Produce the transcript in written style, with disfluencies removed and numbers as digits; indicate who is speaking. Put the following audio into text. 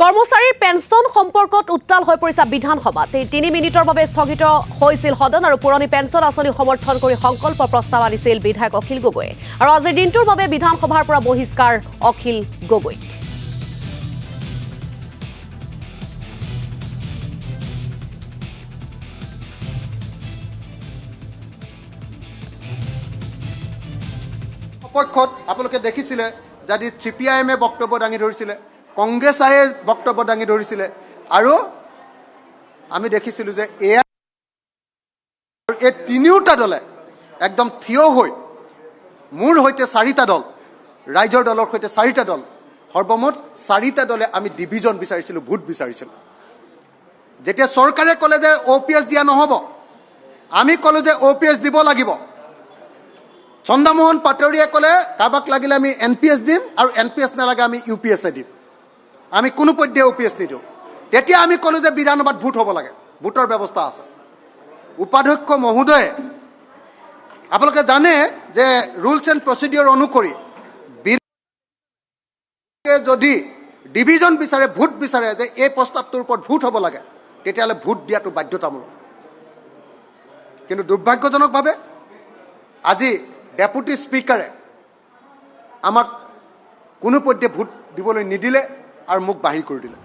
Speaker 1: কৰ্মচাৰীৰ পেঞ্চন সম্পৰ্কত উত্তাল হৈ পৰিছে বিধানসভাত। 3 মিনিটৰ বাবে স্থগিত হৈছিল সদন আৰু পুৰণি পেঞ্চন আঁচনি সমৰ্থন কৰি সংকল্প প্ৰস্তাৱ আনিছিল বিধায়ক অখিল গগৈয়ে। আৰু আজিৰ দিনটোৰ বাবে বিধানসভাৰ পৰা বহিষ্কাৰ অখিল গগৈ।
Speaker 2: পক্ষত আপোনালোকে দেখিছিলে যদি CPIM বক্তব্য দাঙি ধৰিছিলে, কংগ্ৰেছে বক্তব্য দাঙি ধৰিছিলে, আৰু আমি দেখিছিলোঁ যে এই তিনিওটা দলে একদম থিয় হৈ মোৰ সৈতে 4টা দল, ৰাইজৰ দলৰ সৈতে 4টা দল, সৰ্বমুঠ 4টা দলে আমি ডিভিজন বিচাৰিছিলোঁ, ভোট বিচাৰিছিলোঁ। যেতিয়া চৰকাৰে ক'লে যে OPS দিয়া নহ'ব, আমি ক'লোঁ যে OPS দিব লাগিব। চন্দ্ৰমোহন পাটোৱাৰীয়ে ক'লে কাৰোবাক লাগিলে আমি NPS দিম, আৰু NPS নালাগে আমি UPS দিম, আমি কোনো পধ্যে OPS নিদিওঁ। তেতিয়া আমি ক'লোঁ যে বিধানসভাত ভোট হ'ব লাগে, ভোটৰ ব্যৱস্থা আছে। উপাধ্যক্ষ মহোদয়ে আপোনালোকে জানে যে ৰুলছ এণ্ড প্ৰচিডিঅ'ৰ অনুসৰি যদি ডিভিজন বিচাৰে, ভোট বিচাৰে যে এই প্ৰস্তাৱটোৰ ওপৰত ভোট হ'ব লাগে, তেতিয়াহ'লে ভোট দিয়াটো বাধ্যতামূলক। কিন্তু দুৰ্ভাগ্যজনকভাৱে আজি ডেপুটি স্পীকাৰে আমাক কোনো পধ্যে ভোট দিবলৈ নিদিলে আৰু মোক বাহিৰ কৰি দিলে।